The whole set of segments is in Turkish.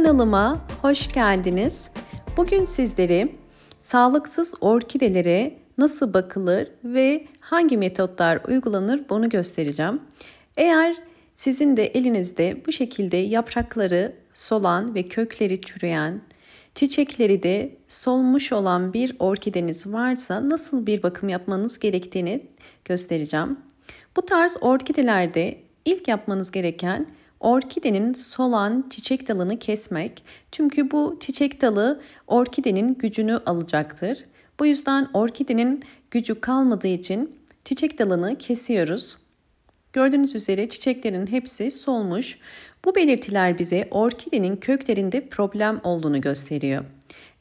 Kanalıma hoş geldiniz. Bugün sizlere sağlıksız orkidelere nasıl bakılır ve hangi metotlar uygulanır bunu göstereceğim. Eğer sizin de elinizde bu şekilde yaprakları solan ve kökleri çürüyen, çiçekleri de solmuş olan bir orkideniz varsa nasıl bir bakım yapmanız gerektiğini göstereceğim. Bu tarz orkidelerde ilk yapmanız gereken orkidenin solan çiçek dalını kesmek. Çünkü bu çiçek dalı orkidenin gücünü alacaktır. Bu yüzden orkidenin gücü kalmadığı için çiçek dalını kesiyoruz. Gördüğünüz üzere çiçeklerin hepsi solmuş. Bu belirtiler bize orkidenin köklerinde problem olduğunu gösteriyor.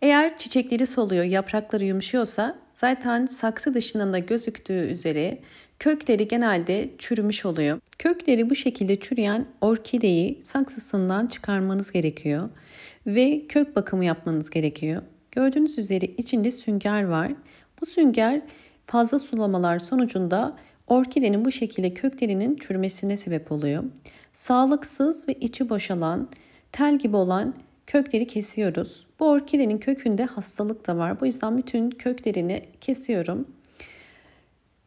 Eğer çiçekleri soluyor, yaprakları yumuşuyorsa zaten saksı dışından da gözüktüğü üzere kökleri genelde çürümüş oluyor. Kökleri bu şekilde çürüyen orkideyi saksısından çıkarmanız gerekiyor ve kök bakımı yapmanız gerekiyor. Gördüğünüz üzere içinde sünger var. Bu sünger fazla sulamalar sonucunda orkidenin bu şekilde köklerinin çürümesine sebep oluyor. Sağlıksız ve içi boşalan, tel gibi olan kökleri kesiyoruz. Bu orkidenin kökünde hastalık da var. Bu yüzden bütün köklerini kesiyorum.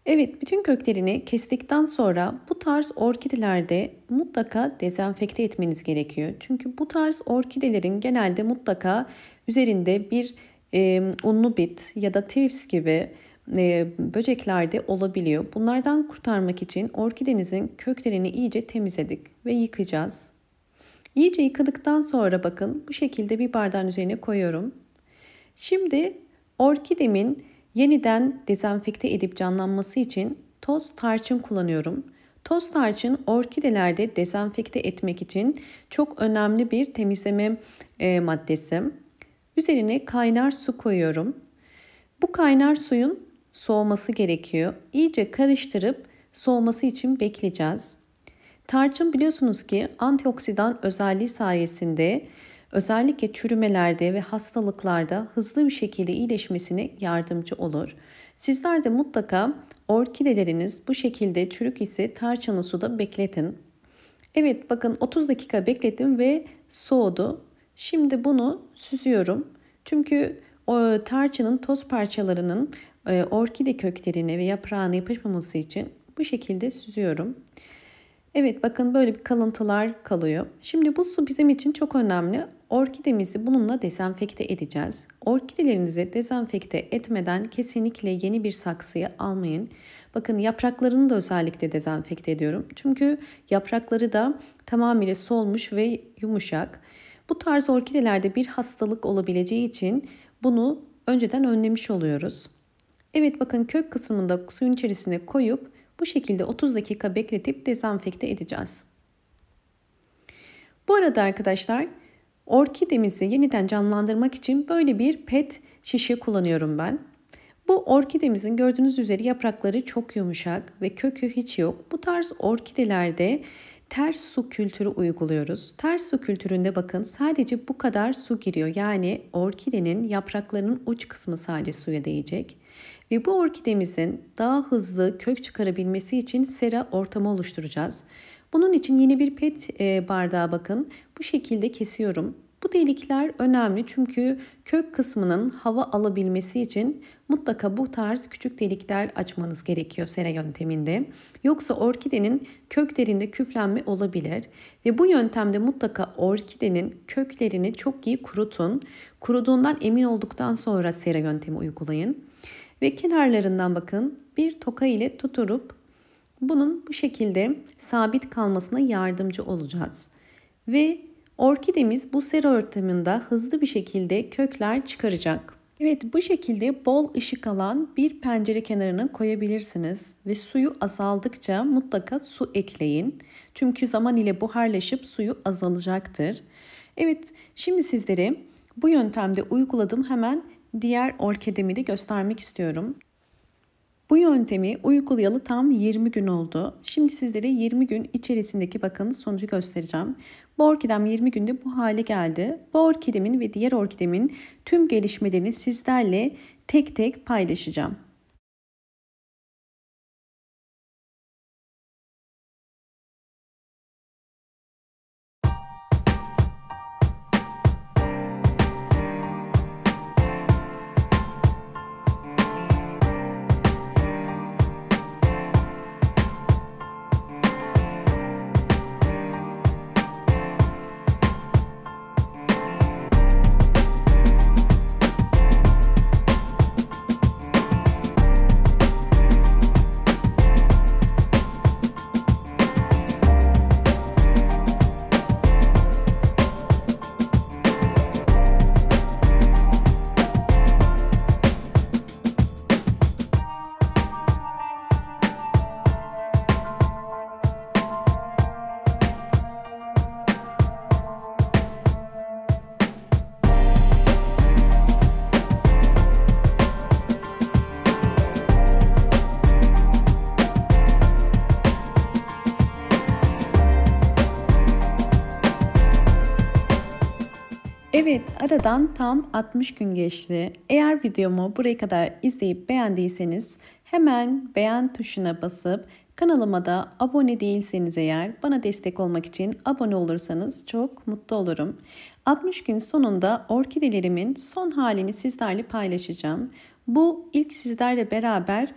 Evet, bütün köklerini kestikten sonra bu tarz orkidelerde mutlaka dezenfekte etmeniz gerekiyor. Çünkü bu tarz orkidelerin genelde mutlaka üzerinde bir unlu bit ya da trips gibi böcekler de olabiliyor. Bunlardan kurtarmak için orkidenizin köklerini iyice temizledik ve yıkayacağız. İyice yıkadıktan sonra bakın bu şekilde bir bardağın üzerine koyuyorum. Şimdi orkidemin yeniden dezenfekte edip canlanması için toz tarçın kullanıyorum. Toz tarçın orkidelerde dezenfekte etmek için çok önemli bir temizleme maddesi. Üzerine kaynar su koyuyorum. Bu kaynar suyun soğuması gerekiyor. İyice karıştırıp soğuması için bekleyeceğiz. Tarçın biliyorsunuz ki antioksidan özelliği sayesinde özellikle çürümelerde ve hastalıklarda hızlı bir şekilde iyileşmesine yardımcı olur. Sizler de mutlaka orkideleriniz bu şekilde çürük ise tarçınlı suda bekletin. Evet, bakın 30 dakika beklettim ve soğudu. Şimdi bunu süzüyorum. Çünkü o tarçının toz parçalarının orkide köklerine ve yaprağına yapışmaması için bu şekilde süzüyorum. Evet, bakın böyle bir kalıntılar kalıyor. Şimdi bu su bizim için çok önemli. Orkidemizi bununla dezenfekte edeceğiz. Orkidelerinizi dezenfekte etmeden kesinlikle yeni bir saksıya almayın. Bakın yapraklarını da özellikle dezenfekte ediyorum. Çünkü yaprakları da tamamıyla solmuş ve yumuşak. Bu tarz orkidelerde bir hastalık olabileceği için bunu önceden önlemiş oluyoruz. Evet, bakın kök kısmında suyun içerisine koyup bu şekilde 30 dakika bekletip dezenfekte edeceğiz. Bu arada arkadaşlar orkidemizi yeniden canlandırmak için böyle bir pet şişe kullanıyorum ben. Bu orkidemizin gördüğünüz üzere yaprakları çok yumuşak ve kökü hiç yok. Bu tarz orkidelerde ters su kültürü uyguluyoruz. Ters su kültüründe bakın sadece bu kadar su giriyor. Yani orkidenin yapraklarının uç kısmı sadece suya değecek. Ve bu orkidemizin daha hızlı kök çıkarabilmesi için sera ortamı oluşturacağız. Bunun için yeni bir pet bardağı bakın bu şekilde kesiyorum. Bu delikler önemli çünkü kök kısmının hava alabilmesi için mutlaka bu tarz küçük delikler açmanız gerekiyor sera yönteminde. Yoksa orkidenin köklerinde küflenme olabilir ve bu yöntemde mutlaka orkidenin köklerini çok iyi kurutun. Kuruduğundan emin olduktan sonra sera yöntemi uygulayın. Ve kenarlarından bakın bir toka ile tuturup bunun bu şekilde sabit kalmasına yardımcı olacağız. Ve orkidemiz bu sera ortamında hızlı bir şekilde kökler çıkaracak. Evet, bu şekilde bol ışık alan bir pencere kenarına koyabilirsiniz ve suyu azaldıkça mutlaka su ekleyin. Çünkü zaman ile buharlaşıp suyu azalacaktır. Evet, şimdi sizlere bu yöntemde uyguladığım hemen diğer orkidemi de göstermek istiyorum. Bu yöntemi uygulayalı tam 20 gün oldu. Şimdi sizlere 20 gün içerisindeki bakın sonucu göstereceğim. Bu orkidem 20 günde bu hale geldi. Bu orkidemin ve diğer orkidemin tüm gelişmelerini sizlerle tek tek paylaşacağım. Evet, aradan tam 60 gün geçti. Eğer videomu buraya kadar izleyip beğendiyseniz hemen beğen tuşuna basıp kanalıma da abone değilseniz eğer bana destek olmak için abone olursanız çok mutlu olurum. 60 gün sonunda orkidelerimin son halini sizlerle paylaşacağım. Bu ilk sizlerle beraber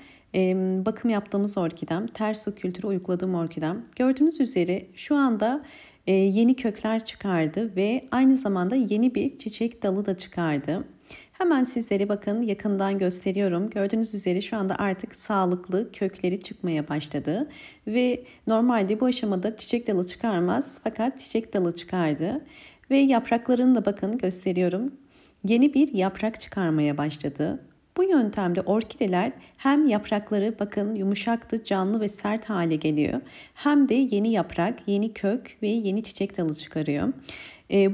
bakım yaptığımız orkidem, ters su kültürü uyguladığım orkidem. Gördüğünüz üzere şu anda yeni kökler çıkardı ve aynı zamanda yeni bir çiçek dalı da çıkardı. Hemen sizlere bakın yakından gösteriyorum. Gördüğünüz üzere şu anda artık sağlıklı kökleri çıkmaya başladı. Ve normalde bu aşamada çiçek dalı çıkarmaz fakat çiçek dalı çıkardı. Ve yapraklarını da bakın gösteriyorum. Yeni bir yaprak çıkarmaya başladı. Bu yöntemde orkideler hem yaprakları bakın yumuşaktı, canlı ve sert hale geliyor. Hem de yeni yaprak, yeni kök ve yeni çiçek dalı çıkarıyor.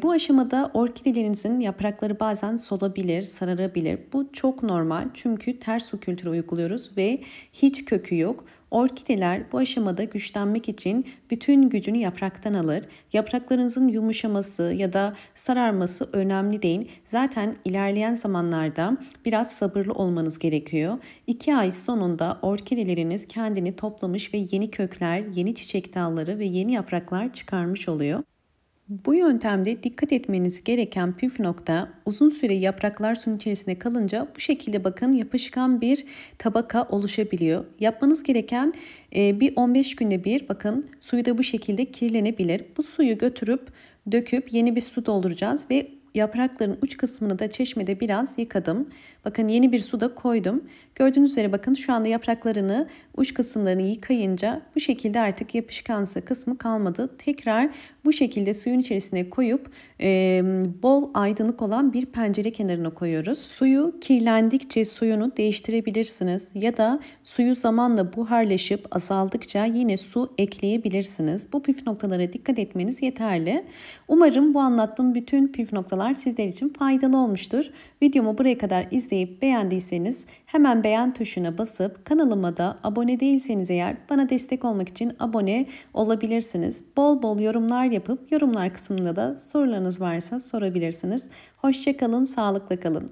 Bu aşamada orkidelerinizin yaprakları bazen solabilir, sararabilir. Bu çok normal çünkü ters su kültürü uyguluyoruz ve hiç kökü yok. Orkideler bu aşamada güçlenmek için bütün gücünü yapraktan alır. Yapraklarınızın yumuşaması ya da sararması önemli değil. Zaten ilerleyen zamanlarda biraz sabırlı olmanız gerekiyor. 2 ay sonunda orkideleriniz kendini toplamış ve yeni kökler, yeni çiçek dalları ve yeni yapraklar çıkarmış oluyor. Bu yöntemde dikkat etmeniz gereken püf nokta uzun süre yapraklar suyun içerisinde kalınca bu şekilde bakın yapışkan bir tabaka oluşabiliyor. Yapmanız gereken bir 15 günde bir bakın suyu da bu şekilde kirlenebilir. Bu suyu götürüp döküp yeni bir su dolduracağız ve yaprakların uç kısmını da çeşmede biraz yıkadım. Bakın yeni bir suda koydum. Gördüğünüz üzere bakın şu anda yapraklarını uç kısımlarını yıkayınca bu şekilde artık yapışkansı kısmı kalmadı. Tekrar bu şekilde suyun içerisine koyup bol aydınlık olan bir pencere kenarına koyuyoruz. Suyu kirlendikçe suyunu değiştirebilirsiniz ya da suyu zamanla buharlaşıp azaldıkça yine su ekleyebilirsiniz. Bu püf noktalara dikkat etmeniz yeterli. Umarım bu anlattığım bütün püf noktalar sizler için faydalı olmuştur. Videomu buraya kadar izleyip beğendiyseniz hemen beğen tuşuna basıp kanalıma da abone değilseniz eğer bana destek olmak için abone olabilirsiniz. Bol bol yorumlar yapıp yorumlar kısmında da sorularınız varsa sorabilirsiniz. Hoşça kalın, sağlıkla kalın.